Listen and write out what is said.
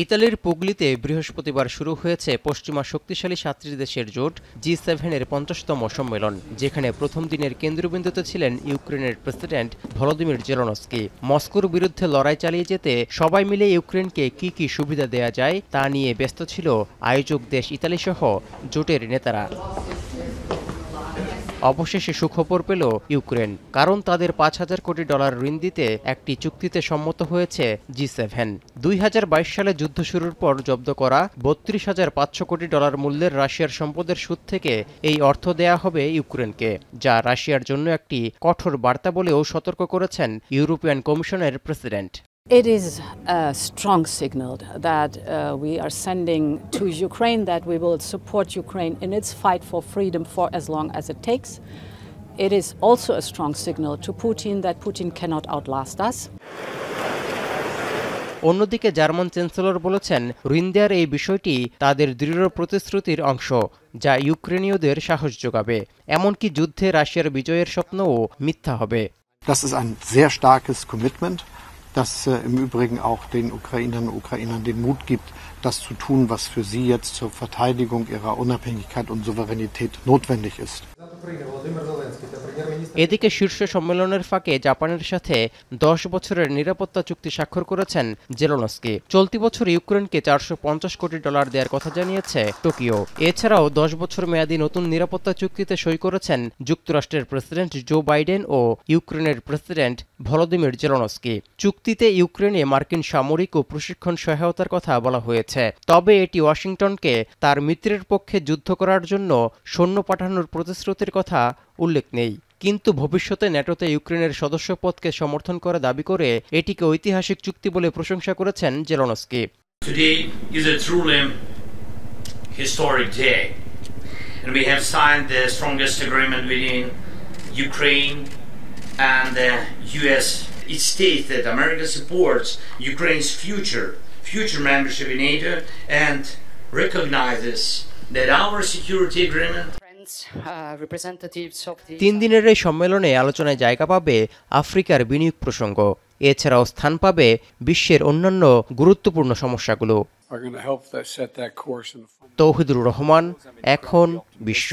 ইতালির পুগলিতে বৃহস্পতিবার শুরু হয়েছে পশ্চিমা শক্তিশালী ৭টি দেশের জোট G7-এর ৫০তম সম্মেলন, যেখানে প্রথম দিনের কেন্দ্রবিন্দুতে ছিলেন ইউক্রেনের প্রেসিডেন্ট ভলোদিমির জেলেনস্কি। মস্কোর বিরুদ্ধে লড়াই চালিয়ে যেতে সবাই মিলে ইউক্রেনকে কি সুবিধা দেয়া যায় তা নিয়ে ব্যস্ত ছিল আয়োজক দেশ ইতালিসহ জোটের নেতারা। অবশেষে সুখবর পেল ইউক্রেন, কারণ তাদের $৫,০০০ কোটি ঋণ দিতে একটি চুক্তিতে সম্মত হয়েছে G7। ২০২২ সালে যুদ্ধ শুরুর পর জব্দ করা $৩২,৫০০ কোটি মূল্যের রাশিয়ার সম্পদের সুদ থেকে এই অর্থ দেয়া হবে ইউক্রেনকে, যা রাশিয়ার জন্য একটি কঠোর বার্তা বলেও সতর্ক করেছেন ইউরোপিয়ান কমিশনের president. It is a strong signal that we are sending to Ukraine that we will support Ukraine in its fight for freedom for as long as it takes. It is also a strong signal to Putin that Putin cannot outlast us. অন্যদিকে German chancellor বলেছেন, ঋণ দেওয়ার এই বিষয়টি তাদের দৃঢ় প্রতিশ্রুতির অংশ, যা ইউক্রেনীয়দের সাহস যোগাবে। এমনকি যুদ্ধে রাশিয়ার বিজয়ের স্বপ্নও মিথ্যা হবে। Das ist ein sehr starkes Commitment, das im Übrigen auch den Ukrainerinnen und Ukrainern den Mut gibt, das zu tun, was für sie jetzt zur Verteidigung ihrer Unabhängigkeit und Souveränität notwendig ist. এদিকে শীর্ষ সম্মেলনের ফাঁকে জাপানের সাথে 10 বছরের নিরাপত্তা চুক্তি স্বাক্ষর করেছেন জেলেনস্কি। চলতি বছর ইউক্রেনকে $450 কোটি দেওয়ার কথা জানিয়েছে টোকিও। এছাড়াও 10 বছর মেয়াদী নতুন নিরাপত্তা চুক্তিতে সই করেছেন যুক্তরাষ্ট্রের প্রেসিডেন্ট জো বাইডেন ও ইউক্রেনের প্রেসিডেন্ট ভলোদিমির জেলেনস্কি। চুক্তিতে ইউক্রেনে মার্কিন সামরিক ও প্রশিক্ষণ সহায়তার কথা বলা হয়েছে, তবে এটি ওয়াশিংটনকে তার মিত্রের পক্ষে যুদ্ধ করার জন্য সৈন্য পাঠানোর প্রতিশ্রুতির কথা উল্লেখ নেই। কিন্তু ভবিষ্যতে ন্যাটোতে ইউক্রেনের সদস্যপদকে সমর্থন করে দাবি করে এটিকে ঐতিহাসিক চুক্তি বলে প্রশংসা করেছেন Zelensky. Today is a truly historic day, and we have signed the strongest agreement within Ukraine and the US. It states that America supports Ukraine's future membership in NATO and recognizes that our security agreement. 3 দিনের এই সম্মেলনে আলোচনায় জায়গা পাবে আফ্রিকার বিনিয়োগ প্রসঙ্গ। এছাড়াও স্থান পাবে বিশ্বের অন্যান্য গুরুত্বপূর্ণ সমস্যাগুলো। তৌহিদুর রহমান, এখন বিশ্ব।